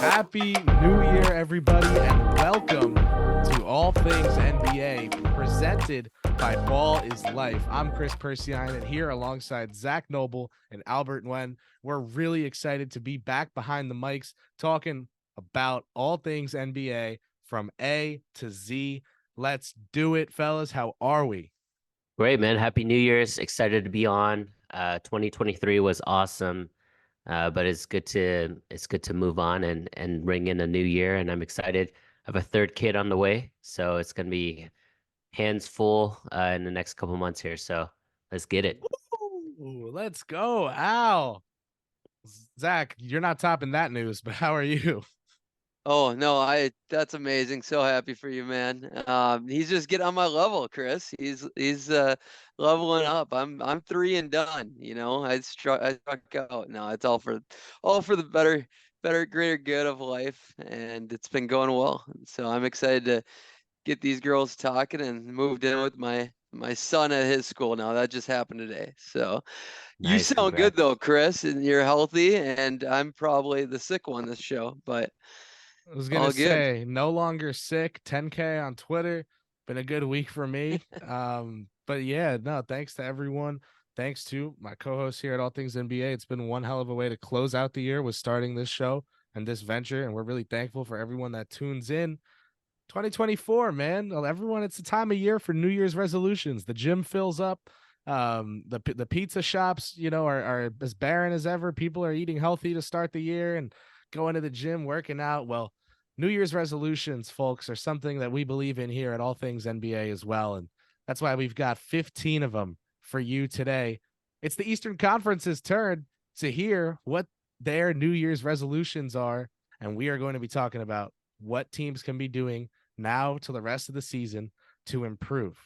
Happy New Year, everybody, and welcome to All Things NBA, presented by Ball is Life. I'm Kris and here alongside Zach Noble and Albert Nguyen. We're really excited to be back behind the mics talking about all things NBA from A to Z. Let's do it, fellas. How are we? Great, man. Happy New Year's. Excited to be on. 2023 was awesome. But it's good to move on and ring in a new year, and I'm excited. I have a third kid on the way, so it's gonna be hands full in the next couple months here. So let's get it. Ooh, let's go, Al. Zach, you're not topping that news, but how are you? Oh no, that's amazing. So happy for you, man. He's just getting on my level, Kris. He's leveling up. I'm three and done. I struck out. No, it's all for the better, greater good of life, and it's been going well. So I'm excited to get these girls talking and moved in with my son at his school now. That just happened today. So you Nice, sound good congrats. though, Kris, and you're healthy, and I'm probably the sick one this show, but I was gonna all good. say no longer sick. 10K on Twitter. Been a good week for me. But yeah, no, thanks to everyone. Thanks to my co-host here at All Things NBA. It's been one hell of a way to close out the year with starting this show and this venture, and we're really thankful for everyone that tunes in. 2024, man. Well, everyone, it's the time of year for New Year's resolutions. The gym fills up. The pizza shops, are as barren as ever. People are eating healthy to start the year and going to the gym, working out. Well, New Year's resolutions, folks, are something that we believe in here at All Things NBA as well. And that's why we've got 15 of them for you today. It's the Eastern Conference's turn to hear what their New Year's resolutions are. And we are going to be talking about what teams can be doing now to the rest of the season to improve.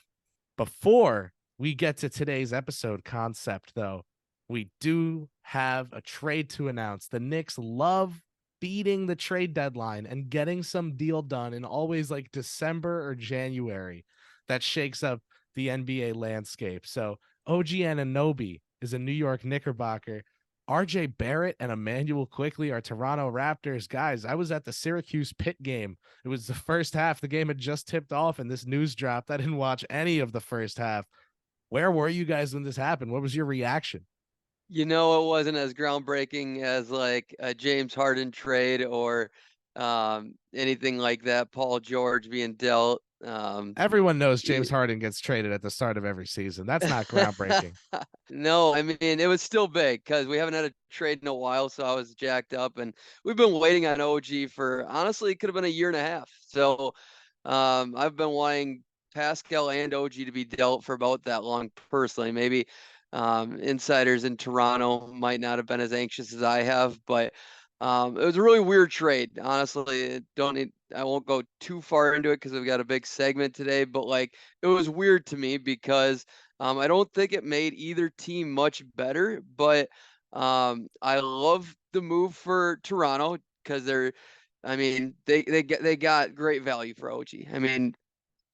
Before we get to today's episode concept, though, we do have a trade to announce. The Knicks love beating the trade deadline and getting some deal done in always like December or January that shakes up the NBA landscape. So OG Anunoby is a New York Knickerbocker. RJ Barrett and Emmanuel Quickly are Toronto Raptors. Guys, I was at the Syracuse Pitt game. It was the first half. The game had just tipped off and this news dropped. I didn't watch any of the first half. Where were you guys when this happened? What was your reaction? It wasn't as groundbreaking as like a James Harden trade or anything like that. Paul George being dealt. Everyone knows James y- Harden gets traded at the start of every season. That's not groundbreaking. No, I mean it was still big because we haven't had a trade in a while, so I was jacked up, and we've been waiting on OG for honestly it could have been a year and a half. So I've been wanting Pascal and OG to be dealt for about that long personally. Maybe insiders in Toronto might not have been as anxious as I have, but it was a really weird trade. Honestly, I won't go too far into it because we've got a big segment today, but like it was weird to me because I don't think it made either team much better, but I love the move for Toronto because I mean, they got great value for OG. I mean,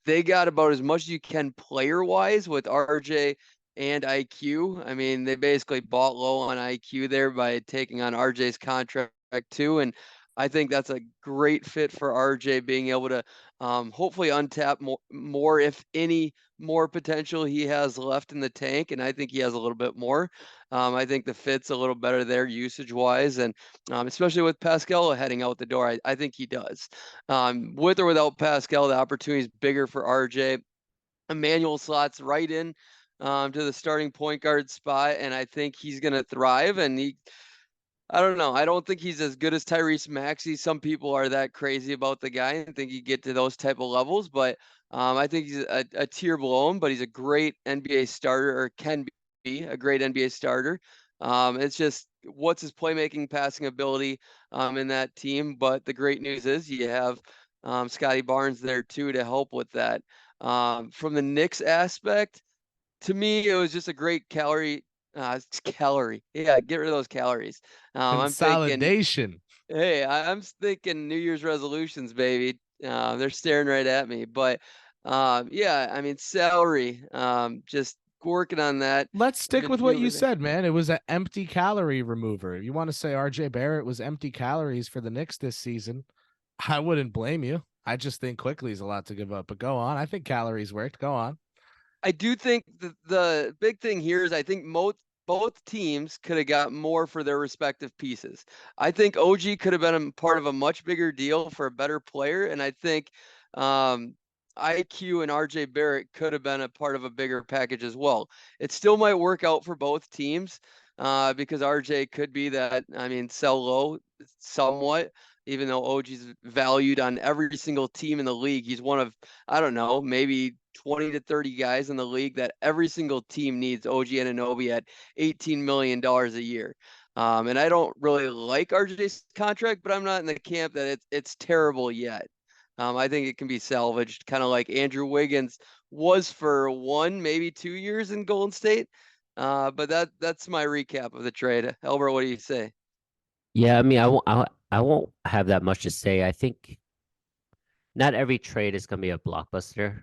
they got about as much as you can player wise with RJ and IQ. I mean, they basically bought low on IQ there by taking on RJ's contract too. And I think that's a great fit for RJ being able to hopefully untap more, if any more potential he has left in the tank. And I think he has a little bit more. I think the fit's a little better there usage wise. And especially with Pascal heading out the door, I think he does. With or without Pascal, the opportunity is bigger for RJ. Emmanuel slots right in to the starting point guard spot, and I think he's going to thrive. And I don't know. I don't think he's as good as Tyrese Maxey. Some people are that crazy about the guy and think he get to those type of levels, but I think he's a tier below him. But he's a great NBA starter, or can be a great NBA starter. It's just what's his playmaking, passing ability in that team. But the great news is you have Scotty Barnes there too to help with that. From the Knicks aspect, to me, it was just a great calorie. Yeah, get rid of those calories. I'm thinking, Consolidation. hey, I'm thinking New Year's resolutions, baby. They're staring right at me. But yeah, I mean, salary, just working on that. Let's I've stick been with what you fielding it. said, man. It was an empty calorie remover. You want to say RJ Barrett was empty calories for the Knicks this season? I wouldn't blame you. I just think quickly is a lot to give up. But go on. I think calories worked. Go on. I do think the big thing here is I think both teams could have got more for their respective pieces. I think OG could have been a part of a much bigger deal for a better player, and I think IQ and RJ Barrett could have been a part of a bigger package as well. It still might work out for both teams because RJ could be that, I mean, sell low somewhat, even though OG's valued on every single team in the league. He's one of, I don't know, maybe 20 to 30 guys in the league that every single team needs OG Anunoby at $18 million a year. And I don't really like RJ's contract, but I'm not in the camp that it's terrible yet. I think it can be salvaged, kind of like Andrew Wiggins was for 1, maybe 2 years in Golden State. But that's my recap of the trade. Albert, what do you say? Yeah, I mean, I won't have that much to say. I think not every trade is going to be a blockbuster.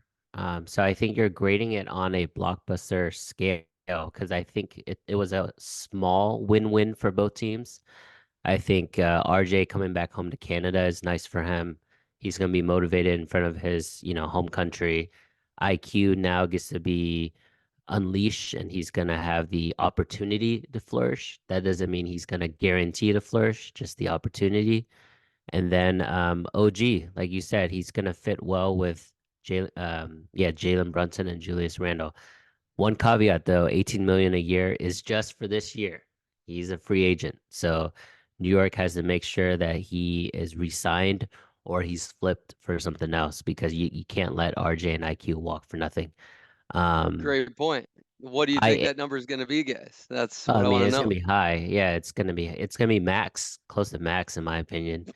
So I think you're grading it on a blockbuster scale because I think it was a small win-win for both teams. I think RJ coming back home to Canada is nice for him. He's going to be motivated in front of his, home country. IQ now gets to be unleashed and he's going to have the opportunity to flourish. That doesn't mean he's going to guarantee to flourish, just the opportunity. And then OG, like you said, he's gonna fit well with Jalen Brunson and Julius Randle. One caveat though, 18 million a year is just for this year. He's a free agent. So New York has to make sure that he is re-signed or he's flipped for something else because you can't let RJ and IQ walk for nothing. Um Great point. What do you think I that number is going to be, guys? That's I what I mean want to it's gonna know. be high. Yeah, it's gonna be max, close to max in my opinion.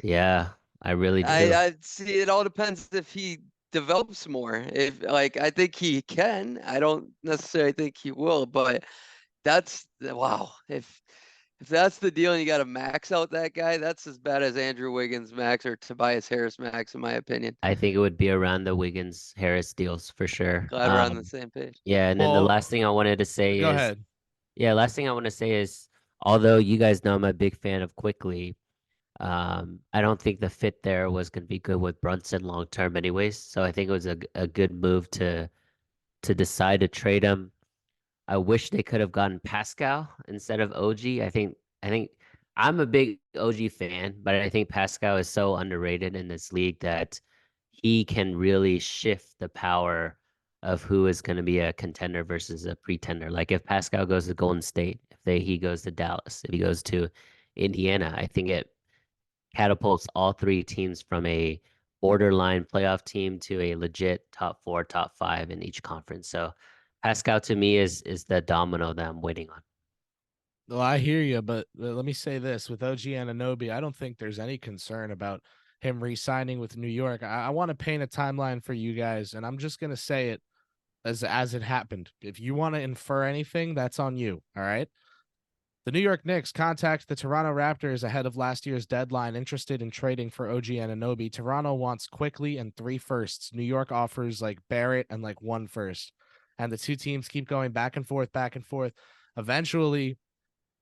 Yeah, I really do. I see. It all depends if he develops more. If like, I think he can. I don't necessarily think he will, but that's wow. If that's the deal and you got to max out that guy, that's as bad as Andrew Wiggins max or Tobias Harris max, in my opinion. I think it would be around the Wiggins Harris deals for sure. Glad we're on the same page. Yeah, and then the Well, last thing I wanted to say go is, ahead. yeah, last thing I want to say is, although you guys know I'm a big fan of Quickly, I don't think the fit there was going to be good with Brunson long term, anyways. So I think it was a good move to decide to trade him. I wish they could have gotten Pascal instead of OG. I think I'm a big OG fan, but I think Pascal is so underrated in this league that he can really shift the power of who is going to be a contender versus a pretender. Like if Pascal goes to Golden State, if he goes to Dallas, if he goes to Indiana, I think it catapults all three teams from a borderline playoff team to a legit top four, top five in each conference. So Pascal to me is the domino that I'm waiting on. Well, I hear you, but let me say this with OG Anunoby, I don't think there's any concern about him re-signing with New York. I want to paint a timeline for you guys, and I'm just gonna say it as it happened. If you want to infer anything, that's on you. All right. The New York Knicks contact the Toronto Raptors ahead of last year's deadline, interested in trading for OG Anunoby. Toronto wants Quickly and 3 firsts. New York offers like Barrett and like 1 first. And the two teams keep going back and forth, back and forth. Eventually,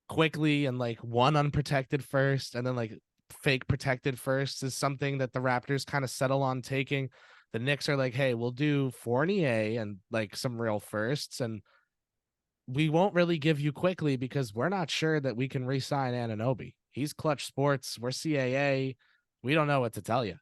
Quickly and like 1 unprotected first, and then like fake protected first is something that the Raptors kind of settle on taking. The Knicks are like, hey, we'll do Fournier and like some real firsts, and we won't really give you Quickly because we're not sure that we can re-sign Anunoby. He's Clutch Sports. We're CAA. We don't know what to tell you.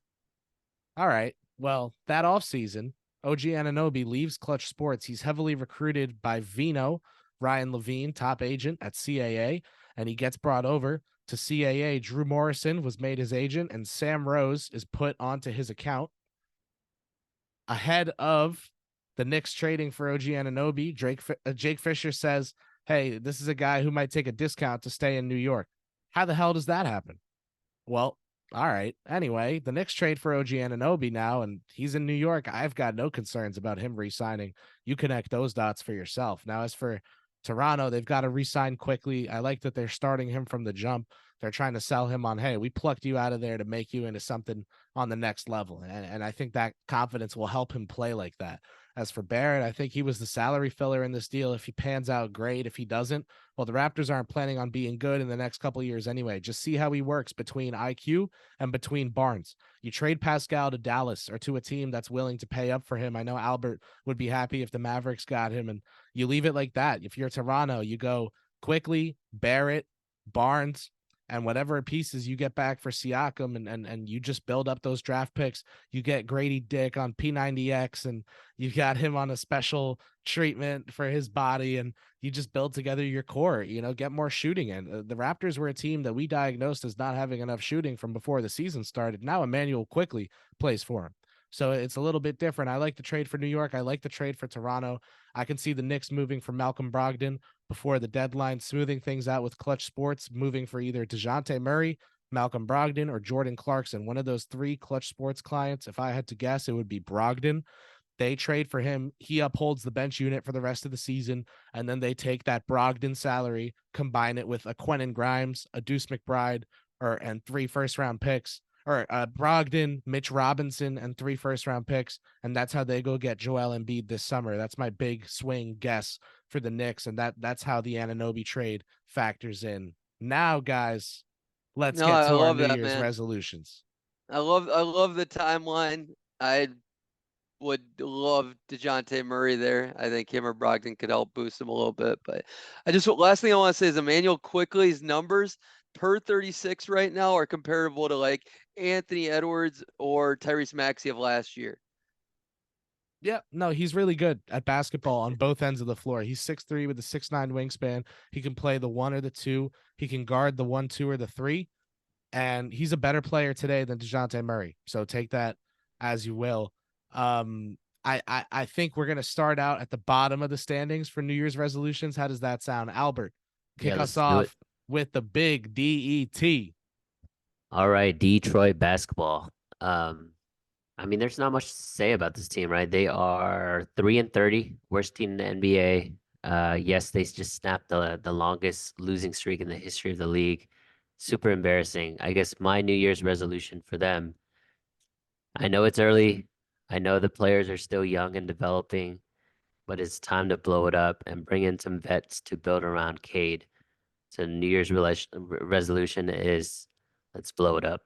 All right. Well, that offseason, OG Anunoby leaves Clutch Sports. He's heavily recruited by Vino, Ryan Levine, top agent at CAA, and he gets brought over to CAA. Drew Morrison was made his agent, and Sam Rose is put onto his account. Ahead of the Knicks trading for OG Anunoby, Jake Fisher says, hey, this is a guy who might take a discount to stay in New York. How the hell does that happen? Well, all right. Anyway, the Knicks trade for OG Anunoby now, and he's in New York. I've got no concerns about him re-signing. You connect those dots for yourself. Now, as for Toronto, they've got to re-sign Quickly. I like that they're starting him from the jump. They're trying to sell him on, hey, we plucked you out of there to make you into something on the next level. And I think that confidence will help him play like that. As for Barrett, I think he was the salary filler in this deal. If he pans out, great. If he doesn't, well, the Raptors aren't planning on being good in the next couple of years anyway. Just see how he works between IQ and between Barnes. You trade Pascal to Dallas or to a team that's willing to pay up for him. I know Albert would be happy if the Mavericks got him, and you leave it like that. If you're Toronto, you go quickly, Barrett, Barnes, and whatever pieces you get back for Siakam, and you just build up those draft picks. You get Grady Dick on P90X, and you got him on a special treatment for his body, and you just build together your core, get more shooting in. The Raptors were a team that we diagnosed as not having enough shooting from before the season started. Now Emmanuel quickly plays for him. So it's a little bit different. I like the trade for New York. I like the trade for Toronto. I can see the Knicks moving for Malcolm Brogdon before the deadline, smoothing things out with Clutch Sports, moving for either DeJounte Murray, Malcolm Brogdon, or Jordan Clarkson. One of those three Clutch Sports clients, if I had to guess, it would be Brogdon. They trade for him. He upholds the bench unit for the rest of the season, and then they take that Brogdon salary, combine it with a Quentin Grimes, a Deuce McBride, and 3 first-round picks, or Brogdon, Mitch Robinson, and 3 first-round picks, and that's how they go get Joel Embiid this summer. That's my big swing guess for the Knicks, and that's how the Anunoby trade factors in. Now, guys, let's No, get I to our love New that, Year's man. resolutions. I love the timeline. I would love DeJounte Murray there. I think him or Brogdon could help boost him a little bit. But last thing I want to say is Emmanuel Quickly's numbers per 36 right now are comparable to like Anthony Edwards or Tyrese Maxey of last year. Yeah, no, he's really good at basketball on both ends of the floor. He's 6'3" with a 6'9" wingspan. He can play the 1 or the 2. He can guard the 1, 2, or the 3. And he's a better player today than DeJounte Murray. So take that as you will. I think we're gonna start out at the bottom of the standings for New Year's resolutions. How does that sound, Albert? Yeah, Kick us let's do it. off with the big DET. All right, Detroit basketball. I mean, there's not much to say about this team, right? They are 3-30, worst team in the NBA. Yes, they just snapped the longest losing streak in the history of the league. Super embarrassing. I guess my New Year's resolution for them, I know it's early. I know the players are still young and developing, but it's time to blow it up and bring in some vets to build around Cade. So New Year's resolution is let's blow it up.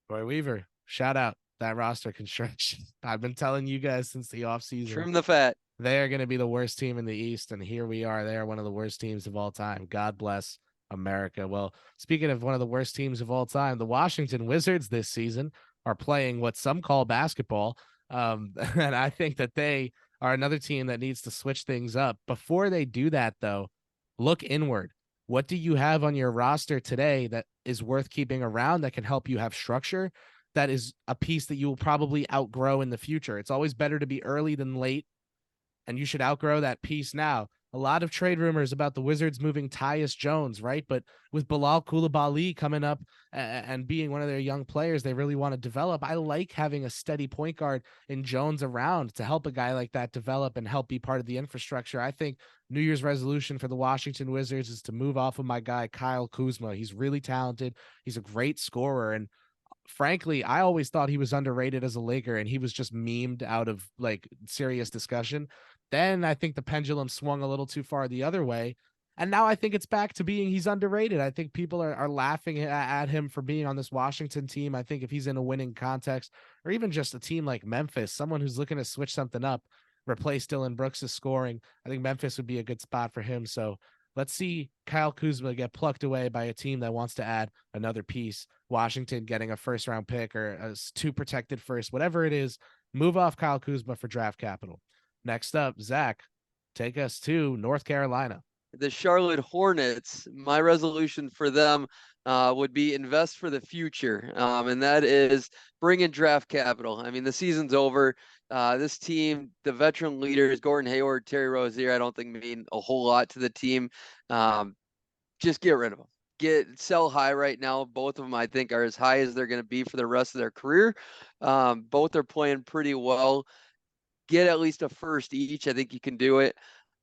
Roy Weaver, shout out that roster construction. I've been telling you guys since the offseason. Trim the fat. They are going to be the worst team in the East, and here we are. They are one of the worst teams of all time. God bless America. Well, speaking of one of the worst teams of all time, the Washington Wizards this season are playing what some call basketball, and I think that they are another team that needs to switch things up. Before they do that, though, look inward. What do you have on your roster today that is worth keeping around, that can help you have structure, that is a piece that you will probably outgrow in the future? It's always better to be early than late, and you should outgrow that piece now. A lot of trade rumors about the Wizards moving Tyus Jones, right? But with Bilal Coulibaly coming up and being one of their young players they really want to develop, I like having a steady point guard in Jones around to help a guy like that develop and help be part of the infrastructure. I think New Year's resolution for the Washington Wizards is to move off of my guy, Kyle Kuzma. He's really talented. He's a great scorer. And frankly, I always thought he was underrated as a Laker, and he was just memed out of like serious discussion. Then I think the pendulum swung a little too far the other way. And now I think it's back to being he's underrated. I think people are laughing at him for being on this Washington team. I think if he's in a winning context, or even just a team like Memphis, someone who's looking to switch something up, replace Dylan Brooks' scoring, I think Memphis would be a good spot for him. So let's see Kyle Kuzma get plucked away by a team that wants to add another piece. Washington getting a first-round pick or a 2 protected first, whatever it is, move off Kyle Kuzma for draft capital. Next up, Zach, take us to North Carolina. The Charlotte Hornets, my resolution for them would be invest for the future. And that is bring in draft capital. I mean, the season's over. This team, the veteran leaders, Gordon Hayward, Terry Rozier, I don't think mean a whole lot to the team. Just get rid of them. Sell high right now. Both of them, I think, are as high as they're going to be for the rest of their career. Both are playing pretty well. Get at least a first each. I think you can do it.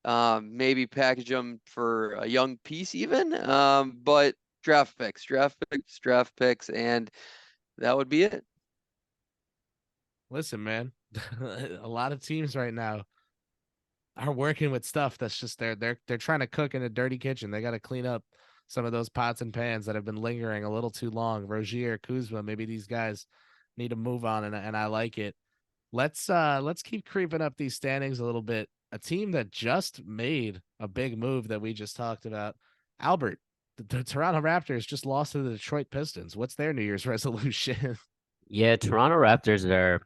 Maybe package them for a young piece even. But draft picks, and that would be it. Listen, man, A lot of teams right now are working with stuff that's just they're trying to cook in a dirty kitchen. They got to clean up some of those pots and pans that have been lingering a little too long. Rozier, Kuzma, maybe these guys need to move on, and I like it. Let's keep creeping up these standings a little bit. A team that just made a big move that we just talked about, Albert. The Toronto Raptors just lost to the Detroit Pistons. What's their New Year's resolution? Yeah, Toronto Raptors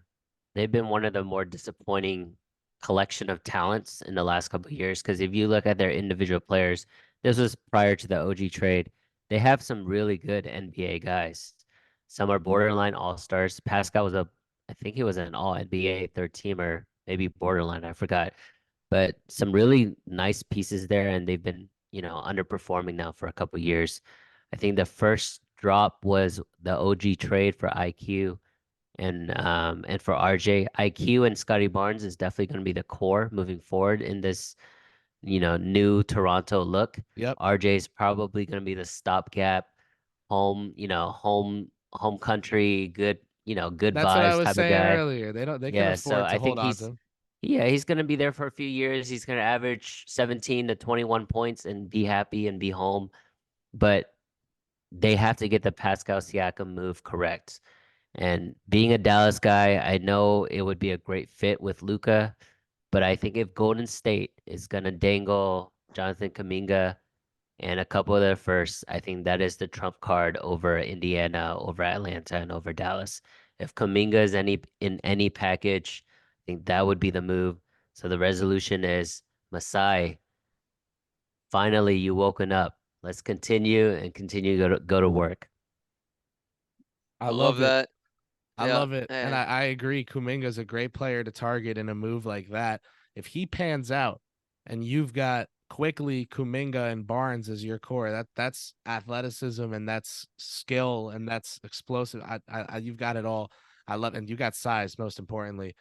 they've been one of the more disappointing collection of talents in the last couple of years. Because if you look at their individual players, this was prior to the OG trade. They have some really good NBA guys. Some are borderline all-stars. Pascal I think he was an all NBA third teamer, maybe borderline, I forgot. But some really nice pieces there, and they've been, underperforming now for a couple of years. I think the first drop was the OG trade for IQ and for RJ. IQ and Scotty Barnes is definitely going to be the core moving forward in this, new Toronto look. Yep. RJ is probably going to be the stopgap home country, good That's what I vibes was type of saying guy. earlier. They can Yeah, so afford to I hold think on to him. he's going to be there for a few years. He's going to average 17 to 21 points and be happy and be home. But they have to get the Pascal Siakam move correct. And being a Dallas guy, I know it would be a great fit with Luka, but I think if Golden State is gonna dangle Jonathan Kuminga and a couple of their firsts, I think that is the trump card over Indiana, over Atlanta, and over Dallas. If Kuminga is in any package, I think that would be the move. So the resolution is Masai, finally you woken up. Let's continue and continue to go to work. I I love love it. that. I Yeah. love it. And And I agree. Kuminga's a great player to target in a move like that. If he pans out and you've got quickly Kuminga and Barnes as your core, that's athleticism and that's skill and that's explosive. You've got it all. I love, and you got size, most importantly.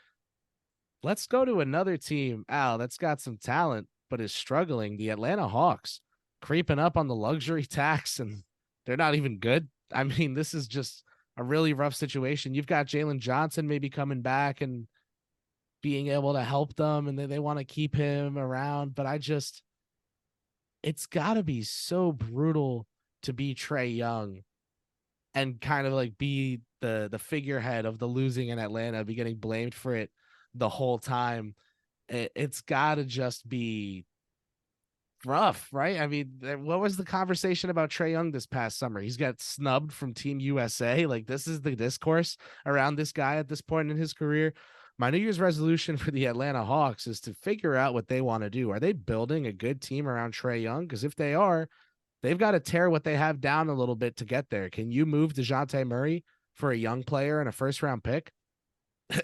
Let's go to another team, Al, that's got some talent, but is struggling. The Atlanta Hawks creeping up on the luxury tax, and they're not even good. I mean, this is just a really rough situation. You've got Jalen Johnson maybe coming back and being able to help them, and they want to keep him around. But it's got to be so brutal to be Trae Young and kind of like be the figurehead of the losing in Atlanta, be getting blamed for it the whole time. It's got to just be rough, right? I mean, what was the conversation about Trae Young this past summer? He's got snubbed from Team USA. Like, this is the discourse around this guy at this point in his career. My New Year's resolution for the Atlanta Hawks is to figure out what they want to do. Are they building a good team around Trae Young? Because if they are, they've got to tear what they have down a little bit to get there. Can you move DeJounte Murray for a young player and a first round pick?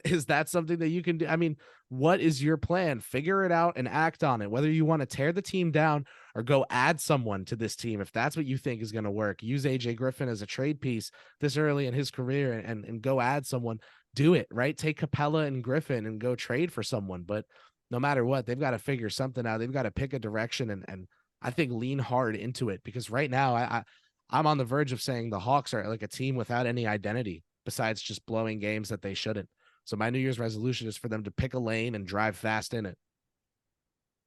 Is that something that you can do? I mean, what is your plan? Figure it out and act on it. Whether you want to tear the team down or go add someone to this team, if that's what you think is going to work, use AJ Griffin as a trade piece this early in his career and go add someone. Do it, right? Take Capella and Griffin and go trade for someone. But no matter what, they've got to figure something out. They've got to pick a direction and I think lean hard into it, because right now I'm on the verge of saying the Hawks are like a team without any identity besides just blowing games that they shouldn't. So my New Year's resolution is for them to pick a lane and drive fast in it.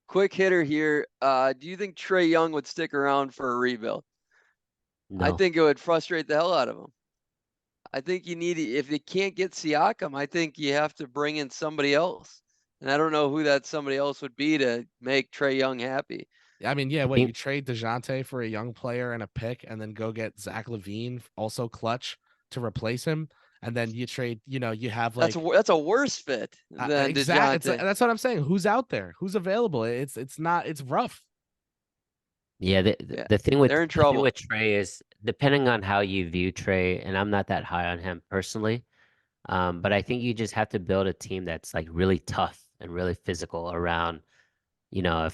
quick hitter here. Do you think Trae Young would stick around for a rebuild? I No. think it would frustrate the hell out of him. I think if you can't get Siakam, I think you have to bring in somebody else. And I don't know who that somebody else would be to make Trae Young happy. I mean, yeah, I what, you think trade DeJounte for a young player and a pick and then go get Zach LaVine, also clutch, to replace him. And then you trade, you have like That's a worse fit than DeJounte. that's what I'm saying. Who's out there? Who's available? It's rough. Yeah, Yeah, the thing with they're in trouble. Trey is depending on how you view Trey, and I'm not that high on him personally. But I think you just have to build a team that's like really tough and really physical around, a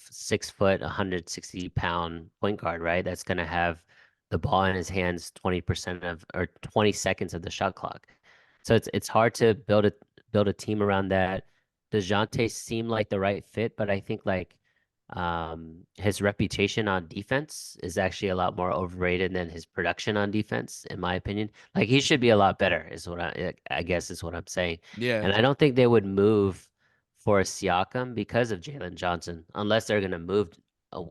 6 foot, 160-pound point guard, right? That's gonna have the ball in his hands 20% of or 20 seconds of the shot clock. So it's hard to build a team around that. DeJounte seemed like the right fit, but I think like His reputation on defense is actually a lot more overrated than his production on defense, in my opinion. Like he should be a lot better, is what I guess is what I'm saying. Yeah. And I don't think they would move for a Siakam because of Jalen Johnson, unless they're gonna a-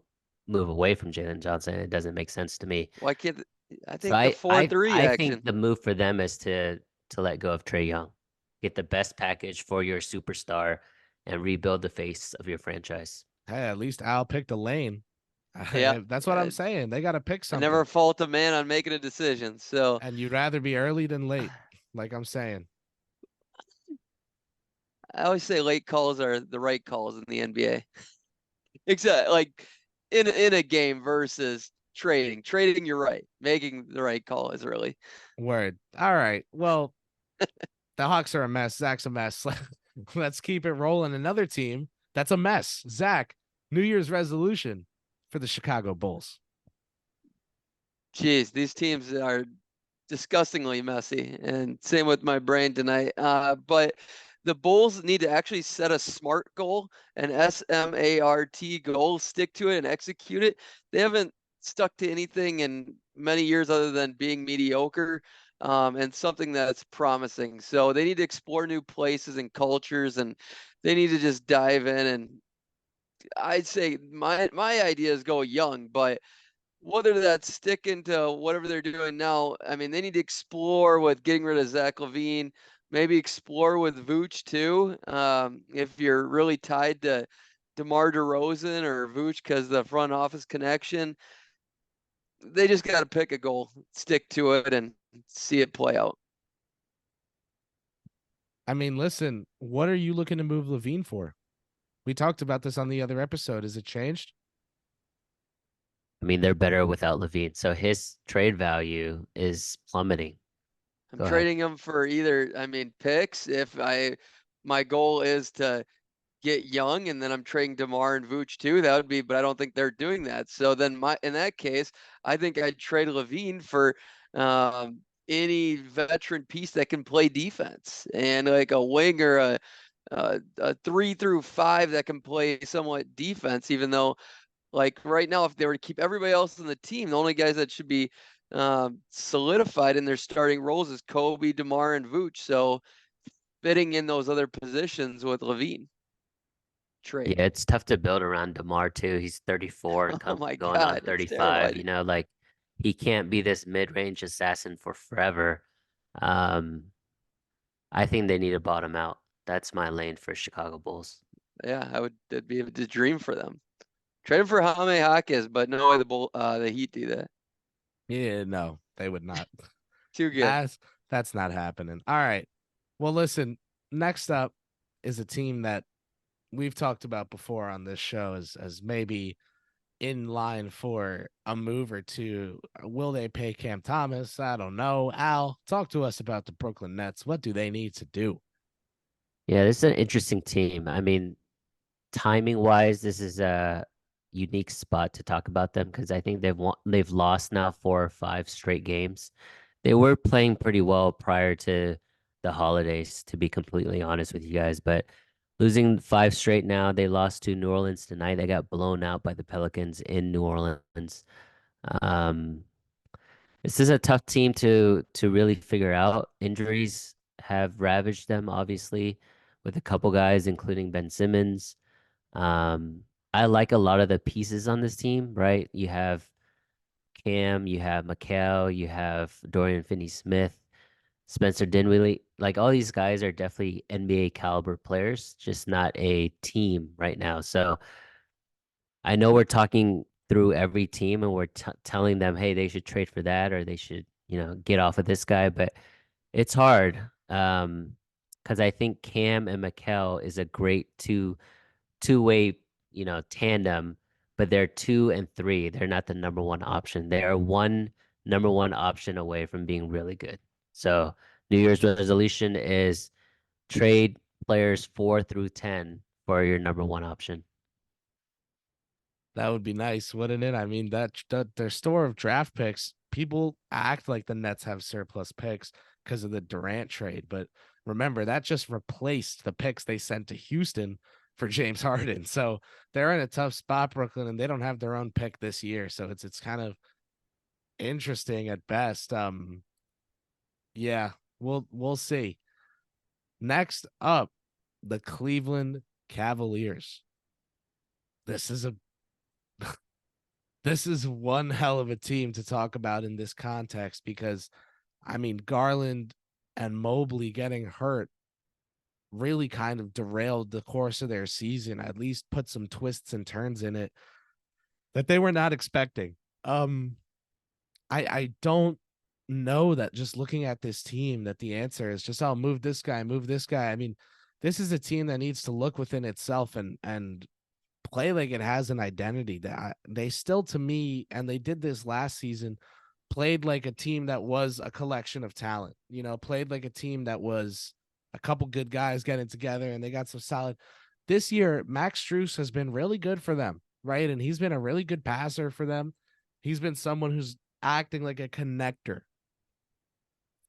move away from Jalen Johnson. It doesn't make sense to me. Why can't I So think the 4-3 I think action? the move for them is to let go of Trey Young, get the best package for your superstar, and rebuild the face of your franchise. Hey, at least Al picked a lane. Yeah, That's what I'm saying. They got to pick I never something. fault a man on making a decision. So And you'd rather be early than late, like I'm saying. I always say late calls are the right calls in the NBA. Except like in a game versus trading. Trading, you're right. Making the right call is early. Word. All right. Well, the Hawks are a mess. Zach's a mess. Let's keep it rolling. Another team that's a mess. Zach, New Year's resolution for the Chicago Bulls. Jeez, these teams are disgustingly messy, and same with my brain tonight. But the Bulls need to actually set a SMART goal, an SMART goal, stick to it and execute it. They haven't stuck to anything in many years other than being mediocre, and something that's promising. So they need to explore new places and cultures, and they need to just dive in. And I'd say my idea is go young, but whether that's sticking to whatever they're doing now, I mean, they need to explore with getting rid of Zach LaVine, maybe explore with Vooch too. If you're really tied to DeMar DeRozan or Vooch because the front office connection, they just got to pick a goal, stick to it, and see it play out. I mean, listen, what are you looking to move Levine for? We talked about this on the other episode. Is it changed? I mean, they're better without Levine, so his trade value is plummeting. I'm Go ahead. trading him for either, I mean, picks. If my goal is to get young, and then I'm trading DeMar and Vooch too. That would be, but I don't think they're doing that. So then in that case, I think I'd trade Levine for any veteran piece that can play defense, and like a wing or a 3 through 5 that can play somewhat defense. Even though, like right now, if they were to keep everybody else on the team, the only guys that should be solidified in their starting roles is Kobe, DeMar, and Vooch. So fitting in those other positions with Levine. Trade. Yeah, it's tough to build around DeMar too. He's 34, Oh my going on God, it's terrible. 35. Like he can't be this mid-range assassin for forever. Um, I think they need to bottom out. That's my lane for Chicago Bulls. Yeah, it'd be the dream for them. Trade him for Jaime Jaquez, but no way the Heat do that. Yeah, no, they would not. Too good. That's not happening. All right. Well, listen, next up is a team that we've talked about before on this show as maybe in line for a move or two. Will they pay Cam Thomas? I don't know. Al, talk to us about the Brooklyn Nets. What do they need to do? Yeah, this is an interesting team. I mean, timing wise, this is a unique spot to talk about them because I think they've lost now 4 or 5 straight games. They were playing pretty well prior to the holidays, to be completely honest with you guys, but losing 5 straight now, they lost to New Orleans tonight. They got blown out by the Pelicans in New Orleans. Um, this is a tough team to really figure out. Injuries have ravaged them, obviously, with a couple guys, including Ben Simmons. I like a lot of the pieces on this team, right? You have Cam, you have Mikal, you have Dorian Finney-Smith, Spencer Dinwiddie. Like all these guys are definitely NBA caliber players, just not a team right now. So I know we're talking through every team and we're telling them, hey, they should trade for that or they should, get off of this guy, but it's hard. Because I think Cam and Mikal is a great two-way, tandem, but they're 2 and 3. They're not the number one option. They are one number one option away from being really good. So New Year's resolution is trade players 4 through 10 for your number one option. That would be nice, wouldn't it? I mean, that their store of draft picks, people act like the Nets have surplus picks because of the Durant trade, but remember that just replaced the picks they sent to Houston for James Harden. So they're in a tough spot, Brooklyn, and they don't have their own pick this year. So it's kind of interesting at best. Yeah, we'll see. Next up, the Cleveland Cavaliers. This is a this is one hell of a team to talk about in this context because I mean Garland and Mobley getting hurt really kind of derailed the course of their season, at least put some twists and turns in it that they were not expecting. I don't know that just looking at this team that the answer is just, oh, move this guy, move this guy. I mean, this is a team that needs to look within itself and play like it has an identity. That they still, to me, and they did this last season, played like a team that was a collection of talent. You know, played like a team that was a couple good guys getting together, and they got some solid. This year, Max Strus has been really good for them, right? And he's been a really good passer for them. He's been someone who's acting like a connector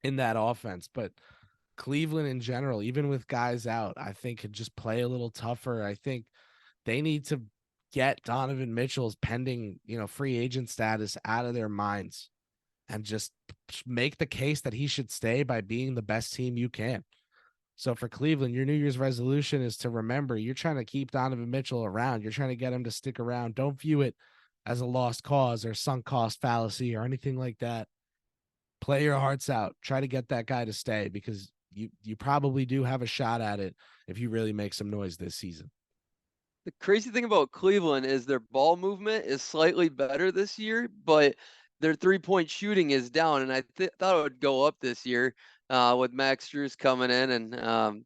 in that offense. But Cleveland in general, even with guys out, I think could just play a little tougher. I think they need to get Donovan Mitchell's pending, free agent status out of their minds and just make the case that he should stay by being the best team you can. So for Cleveland, your New Year's resolution is to remember you're trying to keep Donovan Mitchell around. You're trying to get him to stick around. Don't view it as a lost cause or sunk cost fallacy or anything like that. Play your hearts out. Try to get that guy to stay because you probably do have a shot at it if you really make some noise this season. The crazy thing about Cleveland is their ball movement is slightly better this year, but their 3-point shooting is down. And I thought it would go up this year with Max Strus coming in and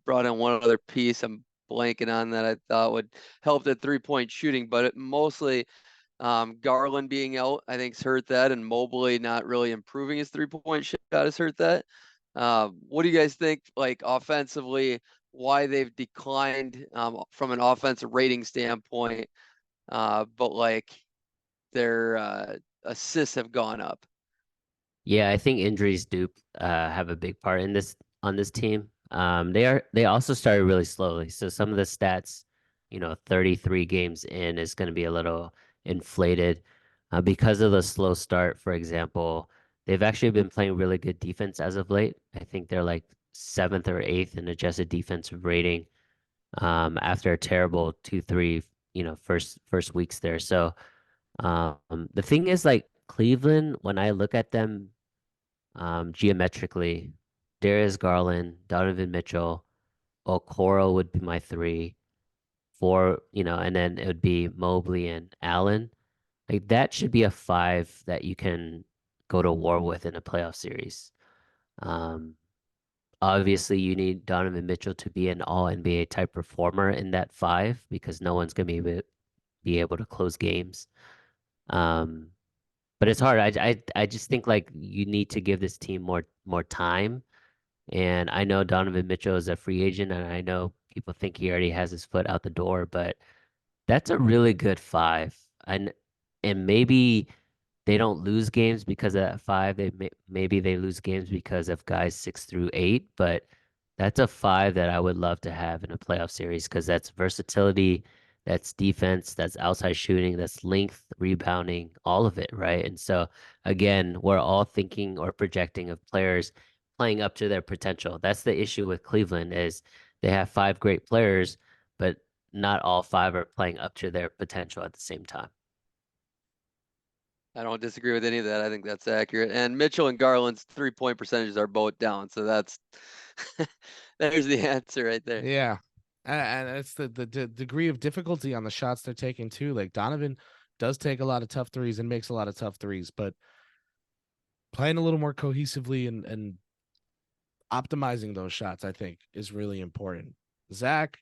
brought in one other piece. I'm blanking on that I thought would help the 3-point shooting, but it mostly Garland being out, I think, has hurt that, and Mobley not really improving his 3-point shot has hurt that. What do you guys think, like offensively, why they've declined from an offensive rating standpoint, but like their assists have gone up? Yeah, I think injuries do have a big part in this on this team. They also started really slowly. So some of the stats, 33 games in is going to be a little inflated because of the slow start. For example, they've actually been playing really good defense as of late. I think they're like seventh or eighth in adjusted defensive rating after a terrible 2-3, first weeks there. So the thing is, like Cleveland, when I look at them geometrically, Darius Garland, Donovan Mitchell, Okoro would be my three, four, and then it would be Mobley and Allen. Like that should be a five that you can go to war with in a playoff series. Um, Obviously, you need Donovan Mitchell to be an all NBA type performer in that five because no one's gonna be able to close games. Um, but it's hard. I just think like you need to give this team more time. And I know Donovan Mitchell is a free agent, and I know people think he already has his foot out the door, but that's a really good five. And maybe they don't lose games because of that five. Maybe they lose games because of guys 6 through 8, but that's a five that I would love to have in a playoff series because that's versatility, that's defense, that's outside shooting, that's length, rebounding, all of it, right? And so again, we're all thinking or projecting of players playing up to their potential. That's the issue with Cleveland is they have five great players, but not all five are playing up to their potential at the same time. I don't disagree with any of that. I think that's accurate. And Mitchell and Garland's 3-point percentages are both down, so that's there's the answer right there. Yeah. And it's the degree of difficulty on the shots they're taking too. Like Donovan does take a lot of tough threes and makes a lot of tough threes, but playing a little more cohesively and optimizing those shots, I think, is really important. Zach,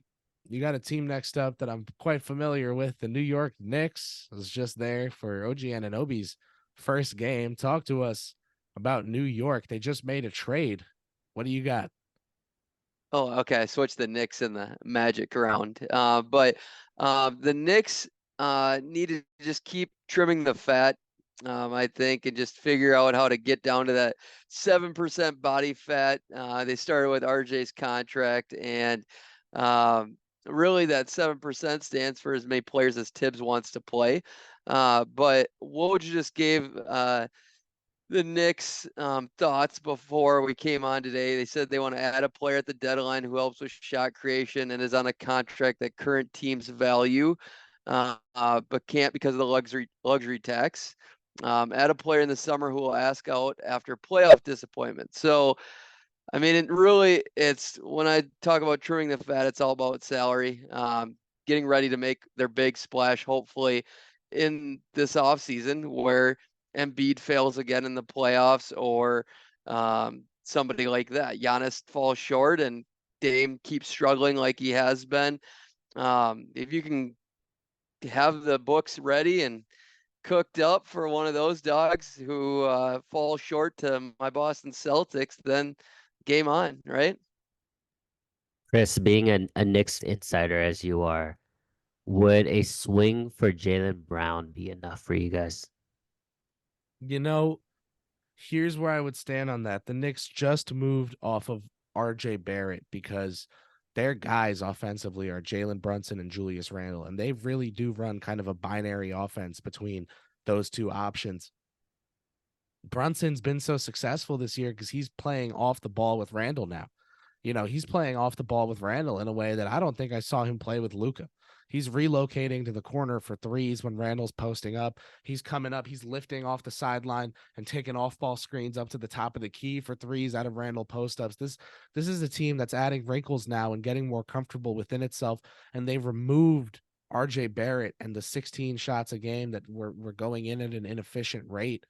you got a team next up that I'm quite familiar with. The New York Knicks is just there for OG Anunoby's first game. Talk to us about New York. They just made a trade. What do you got? Oh, okay. I switched the Knicks and the Magic around. But the Knicks need to just keep trimming the fat, I think, and just figure out how to get down to that 7% body fat. They started with RJ's contract, and really that 7% stands for as many players as Tibbs wants to play. But what would you just give the Knicks thoughts before we came on today? They said they want to add a player at the deadline who helps with shot creation and is on a contract that current teams value, but can't because of the luxury tax. Add a player in the summer who will ask out after playoff disappointment. So, I mean, it's when I talk about trimming the fat, it's all about salary. Getting ready to make their big splash, hopefully, in this offseason where Embiid fails again in the playoffs or somebody like that. Giannis falls short and Dame keeps struggling like he has been. If you can have the books ready and cooked up for one of those dogs who fall short to my Boston Celtics, then game on, right? Chris, being a Knicks insider as you are, would a swing for Jaylen Brown be enough for you guys? You know, here's where I would stand on that. The Knicks just moved off of RJ Barrett because their guys offensively are Jalen Brunson and Julius Randle, and they really do run kind of a binary offense between those two options. Brunson's been so successful this year because he's playing off the ball with Randle now. He's playing off the ball with Randle in a way that I don't think I saw him play with Luka. He's relocating to the corner for threes when Randle's posting up. He's coming up. He's lifting off the sideline and taking off-ball screens up to the top of the key for threes out of Randle post-ups. This is a team that's adding wrinkles now and getting more comfortable within itself, and they've removed RJ Barrett and the 16 shots a game that were going in at an inefficient rate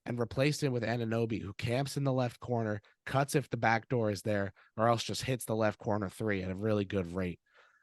and replaced him with Anunoby, who camps in the left corner, cuts if the back door is there, or else just hits the left corner three at a really good rate.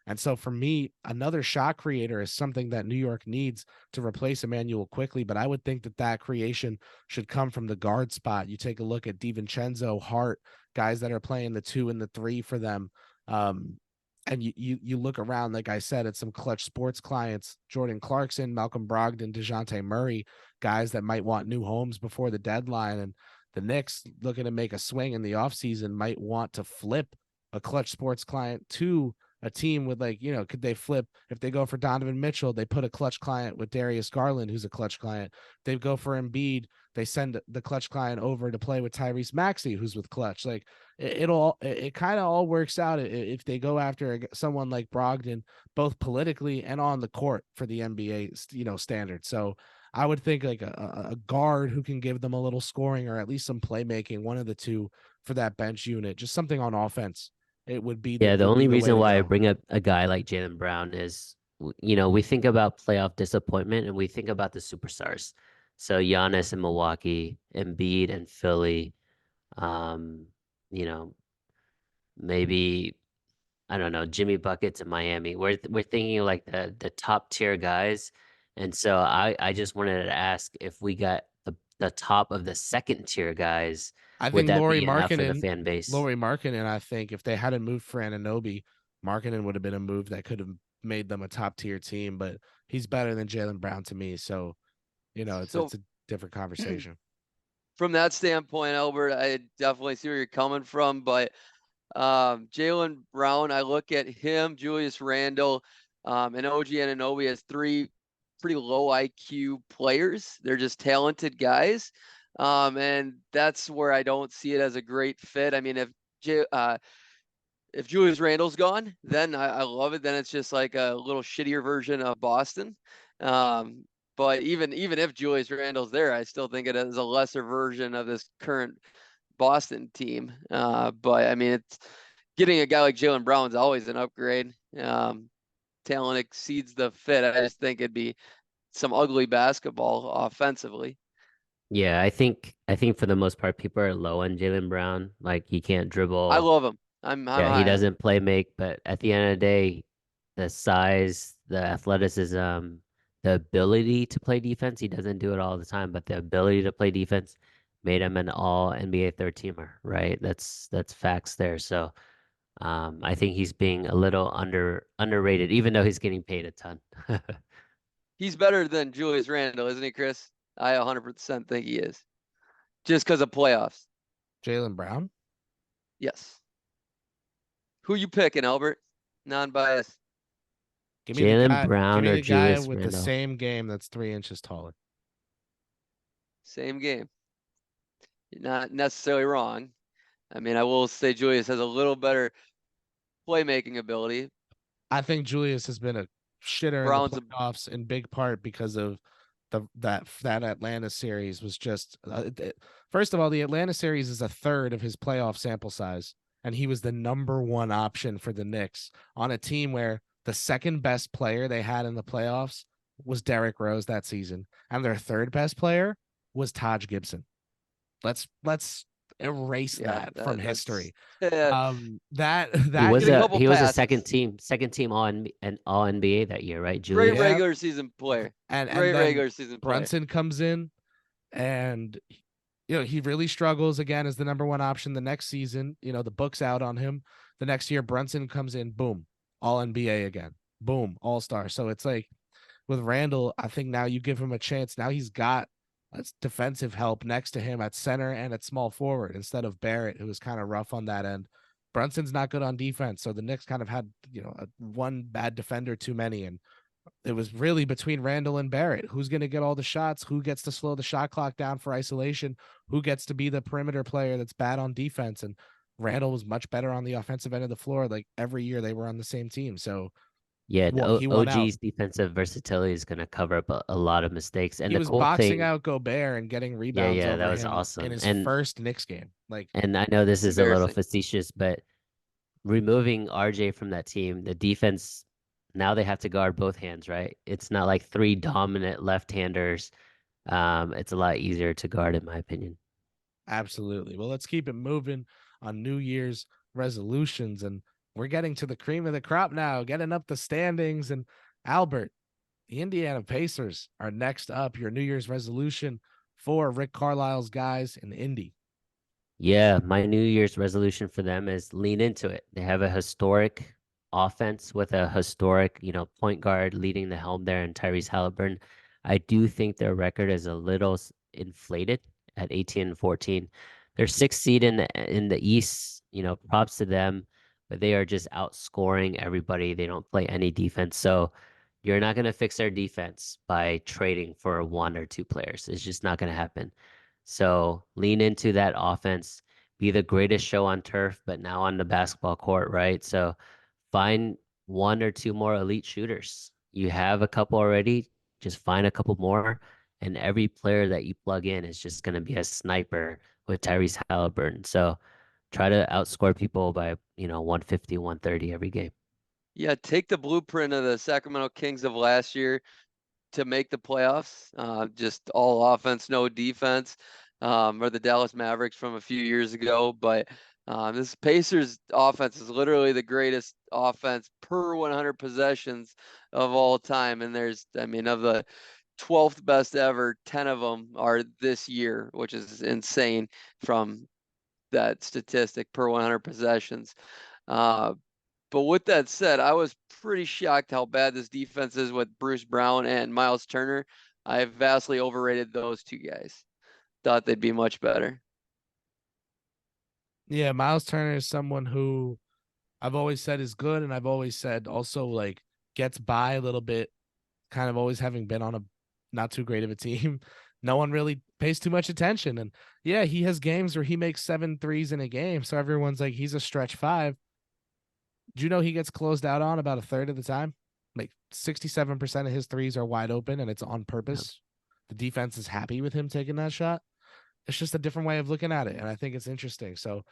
And so for me, another shot creator is something that New York needs to replace Emmanuel quickly. But I would think that creation should come from the guard spot. You take a look at DiVincenzo, Hart, guys that are playing the 2 and the 3 for them. And you look around, like I said, at some clutch sports clients, Jordan Clarkson, Malcolm Brogdon, DeJounte Murray, guys that might want new homes before the deadline. And the Knicks, looking to make a swing in the offseason, might want to flip a clutch sports client to a team with, like, could they flip if they go for Donovan Mitchell? They put a clutch client with Darius Garland, who's a clutch client. They go for Embiid. They send the clutch client over to play with Tyrese Maxey, who's with clutch. Like it kind of all works out if they go after someone like Brogdon, both politically and on the court for the NBA, standard. So I would think like a guard who can give them a little scoring or at least some playmaking, one of the two for that bench unit, just something on offense. It would be Yeah, the would be only the way reason to why I go. bring up a guy like Jaylen Brown is, we think about playoff disappointment and we think about the superstars. So Giannis in Milwaukee, Embiid in Philly, um, you know, maybe I don't know, Jimmy Buckets in Miami. We're thinking like the top tier guys. And so I just wanted to ask if we got the top of the second tier guys, I would think that be enough for the fan base? Lauri Markkinen, I think if they hadn't moved for Anunoby, Markkinen would have been a move that could have made them a top tier team. But he's better than Jaylen Brown to me. So it's So a different conversation. from that standpoint, Albert, I definitely see where you're coming from, but Jaylen Brown, I look at him, Julius Randle, and OG Anunoby as three pretty low IQ players. They're just talented guys. And that's where I don't see it as a great fit. I mean, if Julius Randle's gone, then I love it. Then it's just like a little shittier version of Boston. But even if Julius Randle's there, I still think it is a lesser version of this current Boston team. But I mean, it's getting a guy like Jaylen Brown's always an upgrade. Talent exceeds the fit. I just think it'd be some ugly basketball offensively. Yeah, I think for the most part people are low on Jaylen Brown. Like he can't I dribble. love him. I'm Yeah, he high on him. doesn't play make, but at the end of the day, the size, the athleticism, the ability to play defense, he doesn't do it all the time, but the ability to play defense made him an all NBA third teamer, right? That's facts there. So I think he's being a little underrated, even though he's getting paid a ton. He's better than Julius Randle, isn't he, Kris? I 100% think he is. Just because of playoffs. Jaylen Brown. Yes. Who you picking, Albert? Non-biased. Jalen Give Brown me or the guy Julius with the Randle? same game that's 3 inches taller. Same game. You're not necessarily wrong. I mean, I will say Julius has a little better playmaking ability. I think Julius has been a shitter in the Brown's a playoffs in big part because of that Atlanta series was just first of all, the Atlanta series is a third of his playoff sample size, and he was the number one option for the Knicks on a team where the second best player they had in the playoffs was Derrick Rose that season, and their third best player was Taj Gibson. Let's erase yeah, that from that's history. That He that was get a game, couple a passes. second team all NBA that year, right? Great Julius. yeah, regular season player. and Great then regular season player. Brunson comes in, and he really struggles again as the number one option the next season. The book's out on him. The next year, Brunson comes in, boom, all NBA again, boom, all star. So it's like with Randall, I think now you give him a chance. Now he's got defensive help next to him at center and at small forward instead of Barrett, who was kind of rough on that end. Brunson's not good on defense, so the Knicks kind of had one bad defender too many, and it was really between Randall and Barrett. Who's going to get all the shots? Who gets to slow the shot clock down for isolation? Who gets to be the perimeter player that's bad on defense? And Randall was much better on the offensive end of the floor. Like every year they were on the same team. So Yeah, he won out. OG's defensive versality is going to cover up a lot of mistakes. And He the was cool boxing thing, out Gobert and getting yeah, rebounds yeah, that over was him in awesome. his first Knicks game. Like, And I know this It's is a little embarrassing. facetious, but removing RJ from that team, the defense, now they have to guard both hands, right? It's not like three dominant left-handers. It's a lot easier to guard, in my opinion. absolutely. Well, let's keep it moving on New Year's resolutions. And we're getting to the cream of the crop now, getting up the standings. And Albert, the Indiana Pacers are next up. Your New Year's resolution for Rick Carlisle's guys in Indy. Yeah, my New Year's resolution for them is lean into it. They have a historic offense with a historic, point guard leading the helm there and Tyrese Halliburton. I do think their record is a little inflated at 18 and 14. They're sixth seed in the East, props to them, but they are just outscoring everybody. They don't play any defense. So you're not going to fix their defense by trading for one or two players. It's just not going to happen. So lean into that offense, be the greatest show on turf, but now on the basketball court, right? So find one or two more elite shooters. You have a couple already, just find a couple more, and every player that you plug in is just going to be a sniper with Tyrese Halliburton. So try to outscore people by, 150, 130 every game. Yeah, take the blueprint of the Sacramento Kings of last year to make the playoffs. Just all offense, no defense, or the Dallas Mavericks from a few years ago. But this Pacers offense is literally the greatest offense per 100 possessions of all time. And of the 12th best ever, 10 of them are this year, which is insane from that statistic per 100 possessions. But with that said, I was pretty shocked how bad this defense is with Bruce Brown and Miles Turner. I vastly overrated those two guys. Thought they'd be much better. Yeah, Miles Turner is someone who I've always said is good, and I've always said also like gets by a little bit, kind of always having been on a not too great of a team. No one really pays too much attention. And yeah, he has games where he makes 7 threes in a game. So everyone's like, he's a stretch five. Do you know he gets closed out on about a third of the time? Like 67% of his threes are wide open, and it's on purpose. The defense is happy with him taking that shot. It's just a different way of looking at it, and I think it's interesting. So,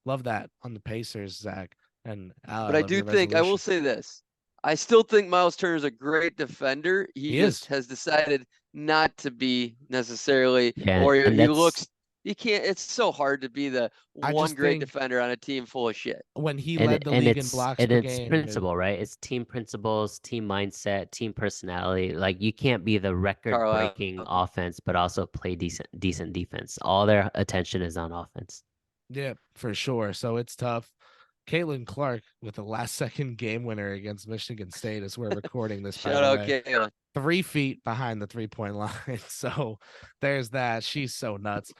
love that on the Pacers, Zach, and I But I love do your think, I will resolution. say this. I still think Miles Turner is a great defender. He He just is. has decided not to be necessarily, Yeah, or and he that's looks, he can't, it's so hard to be the I one just great think defender on a team full of shit. when he and led the and league in it's blocks and per it's game, principle, right? It's team principles, team mindset, team personality. Like you can't be the Carlisle. record-breaking offense, but also play decent defense. All their attention is on offense. yeah, for sure. So it's tough. Caitlin Clark with the last second game winner against Michigan State as we're recording this, by Shout the out way. Kayla. 3 feet behind the 3-point line. So there's that. She's so nuts.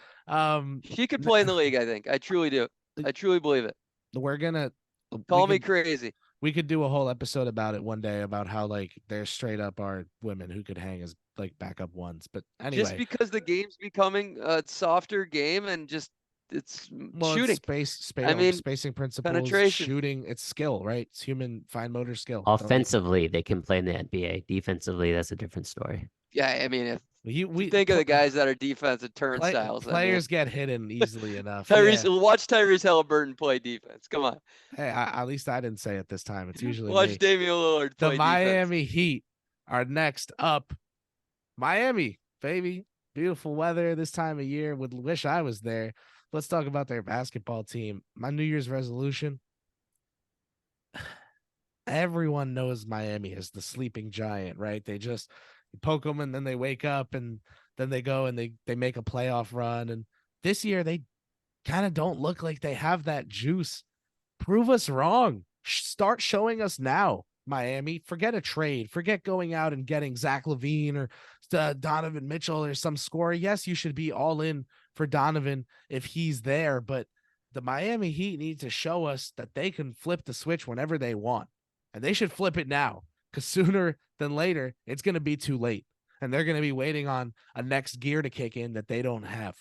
She could play in the league, I think. I truly do. I truly believe it. We're gonna we Call me can crazy. we could do a whole episode about it one day about how like there straight up are women who could hang as like backup ones. But Just anyway, because the game's becoming a softer game and just it's well, it's shooting. space, I mean, spacing principles, penetration. shooting, it's skill, right? It's human fine motor skill. Offensively, they can play in the NBA. Defensively, that's a different story. Yeah, I mean, if You you we think of pl- the guys that are defensive turnstiles, I mean, players get hidden easily enough. Tyrese, Yeah. watch Tyrese Halliburton play defense. Come on. Hey, at least I didn't say it this time. It's usually Watch me. Damian Lillard The play defense. Miami Heat are next up. Miami, baby. Beautiful weather this time of year. Would wish I was there. Let's talk about their basketball team. My New Year's resolution. Everyone knows Miami is the sleeping giant, right? They just poke them and then they wake up and then they go and they make a playoff run. And this year they kind of don't look like they have that juice. Prove us wrong. Start showing us now, Miami. Forget a trade. Forget going out and getting Zach LaVine or Donovan Mitchell or some scorer. Yes, you should be all in for Donovan if he's there, but the Miami Heat need to show us that they can flip the switch whenever they want. And they should flip it now because sooner than later, it's going to be too late. And they're going to be waiting on a next gear to kick in that they don't have.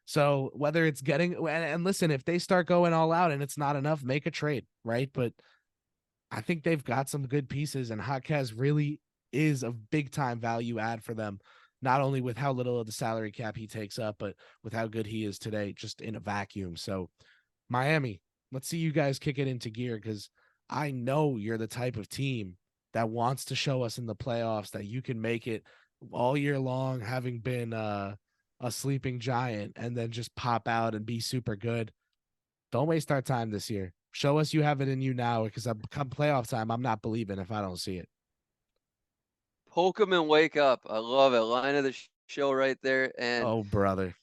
So whether it's getting and listen, if they start going all out and it's not enough, make a trade, right? But I think they've got some good pieces, and Jaquez really is a big time value add for them, not only with how little of the salary cap he takes up, but with how good he is today, just in a vacuum. So Miami, let's see you guys kick it into gear because I know you're the type of team that wants to show us in the playoffs that you can make it all year long, having been a sleeping giant and then just pop out and be super good. Don't waste our time this year. Show us you have it in you now because come playoff time, I'm not believing if I don't see it. Poke 'em and wake up. I love it. Line of the show right there. And Oh, brother.